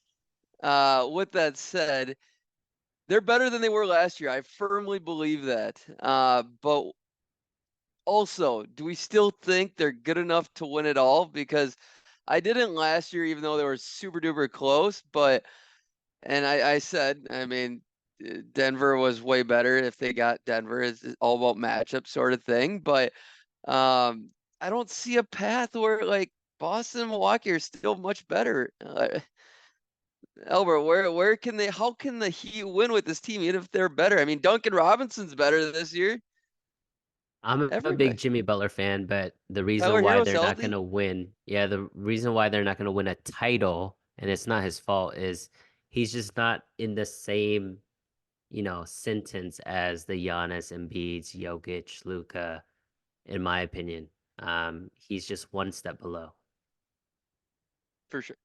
with that said, they're better than they were last year. I firmly believe that. But also, do we still think they're good enough to win it all? Because I didn't last year, even though they were super duper close. But I said, I mean, Denver was way better if they got Denver. It's all about matchup sort of thing. But I don't see a path where like Boston and Milwaukee are still much better. Albert, where can they? How can the Heat win with this team, even if they're better? I mean, Duncan Robinson's better this year. I'm a big Everybody. Jimmy Butler fan, but the reason Tyler why Hero's they're not going healthy. to win, yeah, the reason why they're not going to win a title, and it's not his fault, is he's just not in the same, sentence as the Giannis, Embiid, Jokic, Luka, in my opinion. He's just one step below. For sure.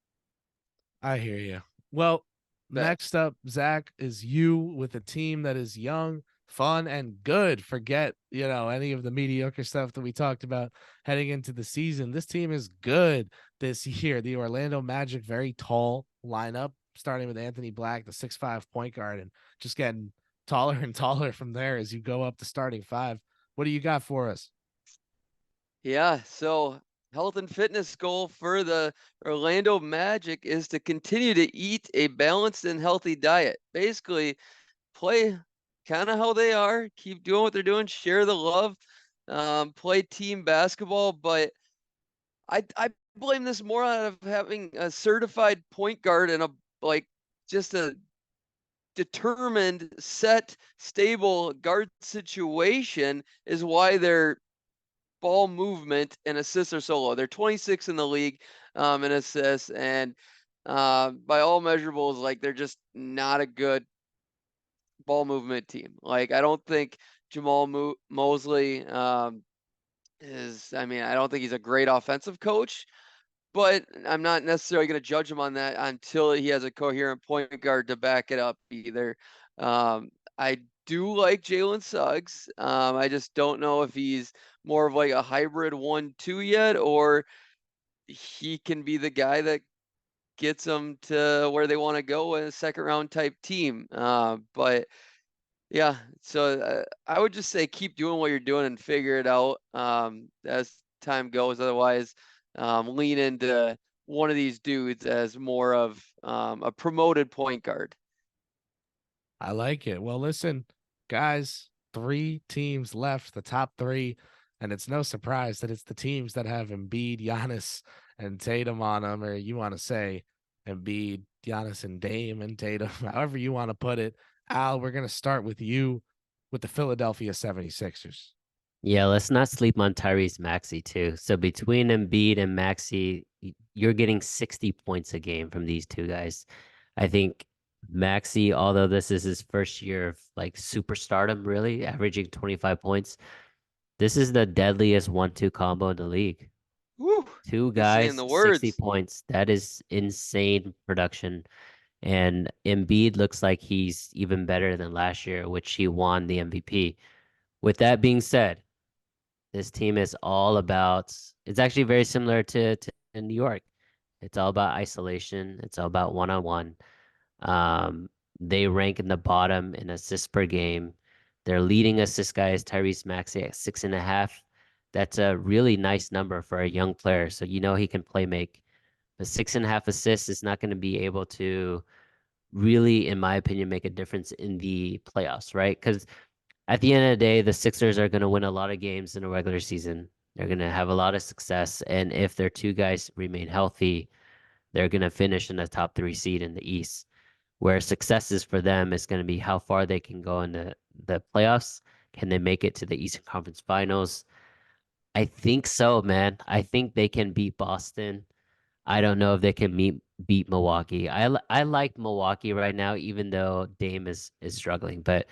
I hear you. Well, Bet. next up, Zach, is you with a team that is young, fun, and good. Forget, any of the mediocre stuff that we talked about heading into the season. This team is good this year. The Orlando Magic, very tall lineup, starting with Anthony Black, the 6'5" point guard, and just getting taller and taller from there as you go up the starting five. What do you got for us? Yeah. So health and fitness goal for the Orlando Magic is to continue to eat a balanced and healthy diet. Basically, play kind of how they are, keep doing what they're doing, share the love, play team basketball. But I blame this more out of having a certified point guard and just a determined, set, stable guard situation is why their ball movement and assists are so low. They're 26 in the league in assists, and by all measurables, like they're just not a good ball movement team. Like I don't think Jamal Mosley is. I mean, I don't think he's a great offensive coach, but I'm not necessarily going to judge him on that until he has a coherent point guard to back it up either. I do like Jalen Suggs. I just don't know if he's more of like a hybrid 1-2 yet, or he can be the guy that gets them to where they want to go in a second round type team. But yeah, so I would just say keep doing what you're doing and figure it out as time goes. Otherwise, lean into one of these dudes as more of a promoted point guard. I like it. Well, listen, guys, 3 teams left, the top 3, and it's no surprise that it's the teams that have Embiid, Giannis, and Tatum on them, or you want to say Embiid, Giannis, and Dame and Tatum, however you want to put it. Al, we're going to start with you with the Philadelphia 76ers. Yeah, let's not sleep on Tyrese Maxey too. So between Embiid and Maxey, you're getting 60 points a game from these two guys. I think Maxey, although this is his first year of like superstardom, really averaging 25 points, this is the deadliest 1-2 combo in the league. Woo, Two he's saying guys, the 60 words. points. That is insane production. And Embiid looks like he's even better than last year, which he won the MVP. With that being said, this team is all about, it's actually very similar to in New York. It's all about isolation. It's all about one-on-one. Um, they rank in the bottom in assists per game. Their leading assist guy is Tyrese Maxey at 6.5. That's a really nice number for a young player. So you know he can play make. But 6.5 assists is not going to be able to really, in my opinion, make a difference in the playoffs, right? Because at the end of the day, the Sixers are going to win a lot of games in a regular season. They're going to have a lot of success. And if their two guys remain healthy, they're going to finish in the top 3 seed in the East. Where success is for them is going to be how far they can go in the playoffs. Can they make it to the Eastern Conference Finals? I think so, man. I think they can beat Boston. I don't know if they can beat Milwaukee. I like Milwaukee right now, even though Dame is struggling. But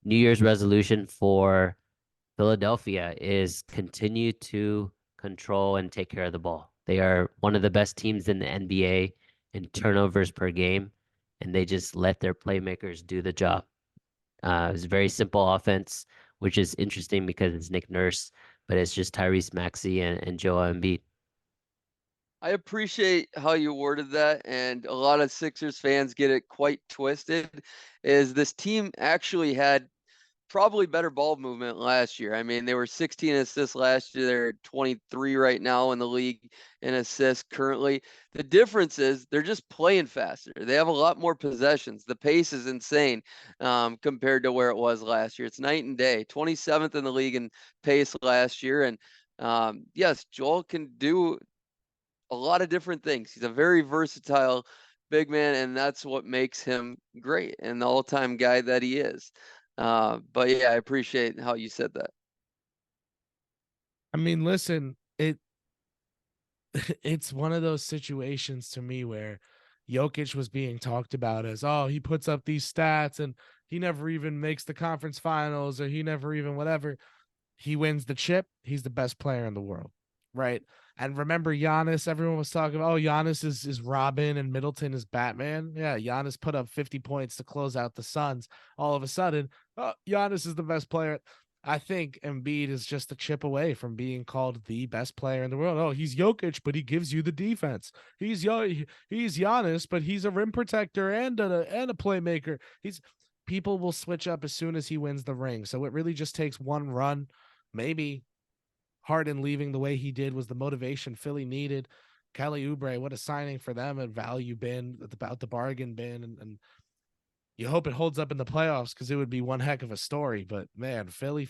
New Year's resolution for Philadelphia is continue to control and take care of the ball. They are one of the best teams in the NBA in turnovers per game, and they just let their playmakers do the job. It's a very simple offense, which is interesting because it's Nick Nurse, but it's just Tyrese Maxey and Joel Embiid. I appreciate how you worded that, and a lot of Sixers fans get it quite twisted. Is this team actually had probably better ball movement last year? I mean, they were 16 assists last year. They're 23 right now in the league in assists currently. The difference is they're just playing faster. They have a lot more possessions. The pace is insane compared to where it was last year. It's night and day. 27th in the league in pace last year, and yes, Joel can do a lot of different things. He's a very versatile big man, and that's what makes him great and the all-time guy that he is. But yeah, I appreciate how you said that. I mean, listen, it's one of those situations to me where Jokic was being talked about as, oh, he puts up these stats and he never even makes the conference finals, or he never even whatever. He wins the chip. He's the best player in the world, right? And remember Giannis, everyone was talking about, oh, Giannis is Robin and Middleton is Batman. Yeah, Giannis put up 50 points to close out the Suns. All of a sudden, oh, Giannis is the best player. I think Embiid is just a chip away from being called the best player in the world. Oh, he's Jokic, but he gives you the defense. He's Giannis, but he's a rim protector and a playmaker. People will switch up as soon as he wins the ring. So it really just takes one run. Maybe Harden leaving the way he did was the motivation Philly needed. Kelly Oubre, what a signing for them at value bin, about the bargain bin, and you hope it holds up in the playoffs because it would be one heck of a story. But man, Philly,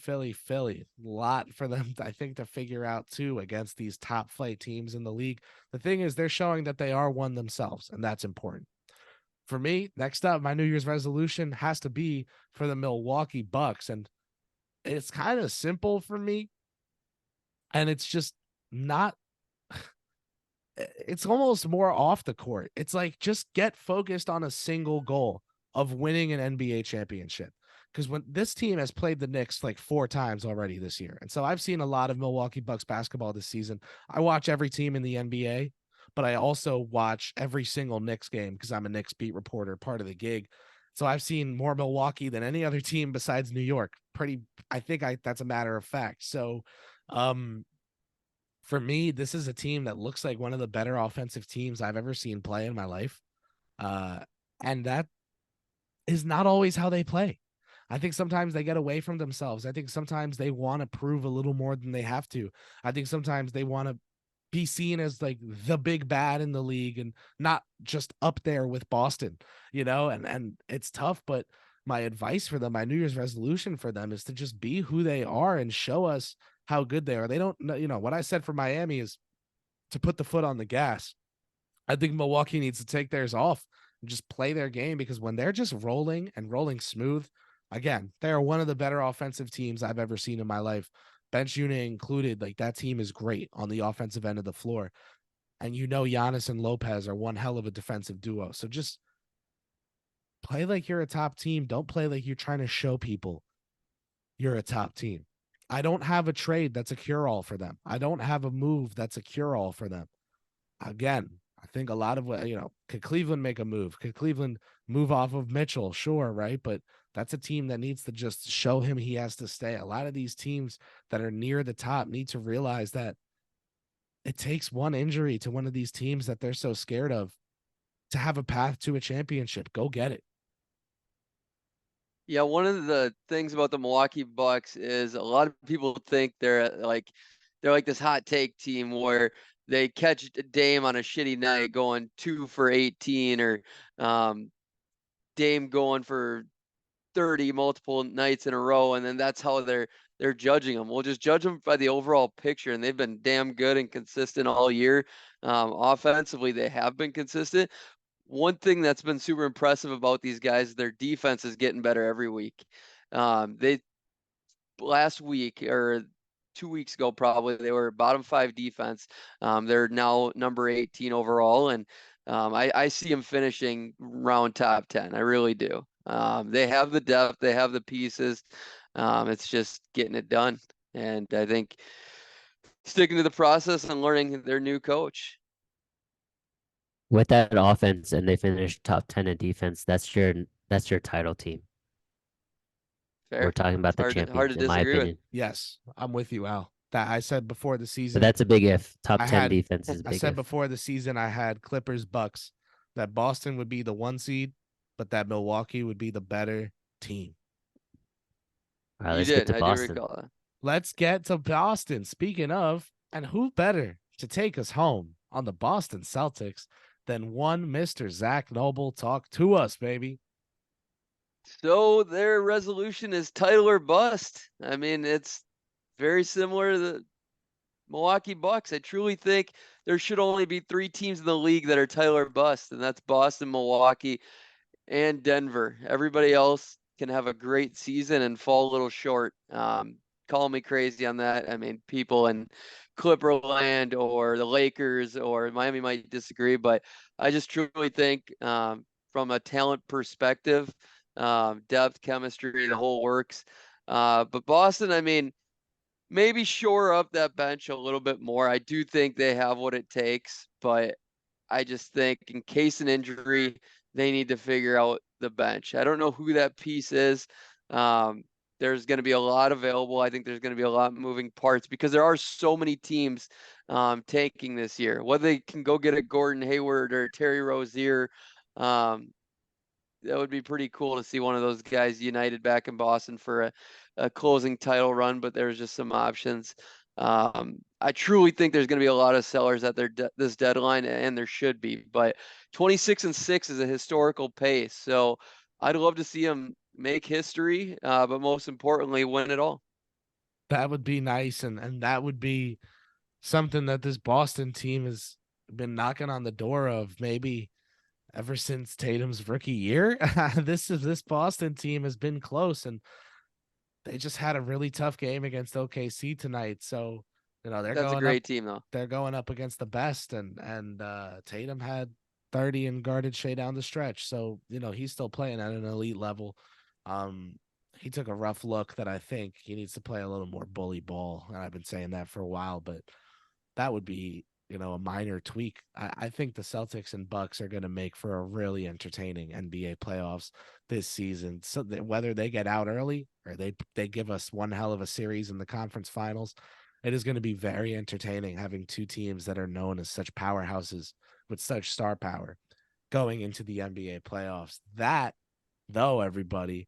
a lot for them, I think, to figure out too against these top flight teams in the league. The thing is, they're showing that they are one themselves, and that's important. For me, next up, my New Year's resolution has to be for the Milwaukee Bucks, and it's kind of simple for me, and it's just not. It's almost more off the court. It's like just get focused on a single goal of winning an NBA championship. Because when this team has played the Knicks like 4 times already this year. And so I've seen a lot of Milwaukee Bucks basketball this season. I watch every team in the NBA, but I also watch every single Knicks game because I'm a Knicks beat reporter, part of the gig. So I've seen more Milwaukee than any other team besides New York. I think that's a matter of fact. So, for me, this is a team that looks like one of the better offensive teams I've ever seen play in my life. Uh, and that is not always how they play. I think sometimes they get away from themselves. I think sometimes they want to prove a little more than they have to. I think sometimes they want to be seen as like the big bad in the league and not just up there with Boston, and it's tough, but my advice for them, my New Year's resolution for them is to just be who they are and show us how good they are. They don't know, what I said for Miami is to put the foot on the gas. I think Milwaukee needs to take theirs off and just play their game, because when they're just rolling and rolling smooth, again, they are one of the better offensive teams I've ever seen in my life. Bench unit included, like that team is great on the offensive end of the floor. And Giannis and Lopez are one hell of a defensive duo. So just play like you're a top team. Don't play like you're trying to show people you're a top team. I don't have a trade that's a cure-all for them. I don't have a move that's a cure-all for them. Again, I think a lot of what, could Cleveland make a move? Could Cleveland move off of Mitchell? Sure, right? But that's a team that needs to just show him he has to stay. A lot of these teams that are near the top need to realize that it takes one injury to one of these teams that they're so scared of to have a path to a championship. Go get it. Yeah, one of the things about the Milwaukee Bucks is a lot of people think they're like this hot take team where they catch Dame on a shitty night going 2 for 18, or Dame going for 30 multiple nights in a row, and then that's how they're judging them. We'll just judge them by the overall picture, and they've been damn good and consistent all year. Offensively, they have been consistent. One thing that's been super impressive about these guys, their defense is getting better every week. They last week or 2 weeks ago, probably, they were bottom 5 defense. They're now number 18 overall, and I see them finishing round top 10. I really do. They have the depth, they have the pieces. It's just getting it done, and I think sticking to the process and learning their new coach. With that offense, and they finished top 10 in defense, that's your title team. Fair. We're talking about It's the hard to champions, in my disagree with. opinion. Yes, I'm with you, Al. That I said before the But season. that's a big if. Top I 10 had defense is a I big said if. before the season I had Clippers Bucks, that Boston would be the 1 seed, but that Milwaukee would be the better team. All right, You let's get did. to I do Boston. recall that. Let's get to Boston. Speaking of, and who better to take us home on the Boston Celtics than one Mr. Zach Noble? Talk to us, baby. So their resolution is title or bust. I mean, it's very similar to the Milwaukee Bucks. I truly think there should only be 3 teams in the league that are title or bust, and that's Boston, Milwaukee, and Denver. Everybody else can have a great season and fall a little short. Call me crazy on that. I mean, people in Clipperland or the Lakers or Miami might disagree, but I just truly think from a talent perspective, depth, chemistry, the whole works. But Boston, I mean, maybe shore up that bench a little bit more. I do think they have what it takes, but I just think in case an injury, they need to figure out the bench. I don't know who that piece is. There's going to be a lot available. I think there's going to be a lot of moving parts because there are so many teams tanking this year. Whether they can go get a Gordon Hayward or Terry Rozier, that would be pretty cool to see one of those guys united back in Boston for a closing title run, but there's just some options. I truly think there's going to be a lot of sellers at this deadline, and there should be, but 26-6 is a historical pace. So I'd love to see them make history, but most importantly, win it all. That would be nice, and that would be something that this Boston team has been knocking on the door of maybe ever since Tatum's rookie year. This Boston team has been close, and they just had a really tough game against OKC tonight. So, That's a great team, though. They're going up against the best, and Tatum had 30 and guarded Shea down the stretch. So, he's still playing at an elite level. He took a rough look that I think he needs to play a little more bully ball. And I've been saying that for a while, but that would be, a minor tweak. I think the Celtics and Bucks are going to make for a really entertaining NBA playoffs this season. So that whether they get out early or they give us one hell of a series in the conference finals, it is going to be very entertaining having 2 teams that are known as such powerhouses with such star power going into the NBA playoffs. That, though, everybody,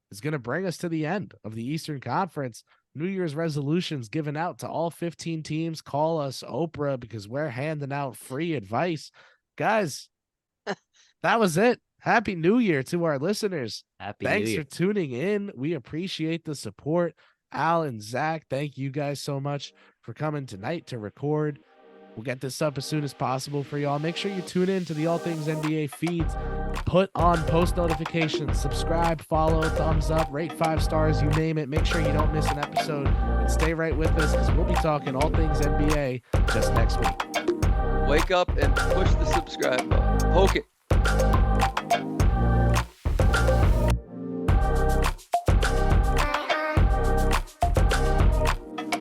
is going to bring us to the end of the Eastern Conference. New Year's resolutions given out to all 15 teams. Call us Oprah because we're handing out free advice. Guys, that was it. Happy New Year to our listeners. Happy New Thanks Year. for tuning in. We appreciate the support. Al and Zach, thank you guys so much for coming tonight to record. We'll get this up as soon as possible for y'all. Make sure you tune in to the All Things NBA feeds. Put on post notifications, subscribe, follow, thumbs up, rate 5 stars, you name it. Make sure you don't miss an episode and stay right with us because we'll be talking all things NBA just next week. Wake up and push the subscribe button. Poke it.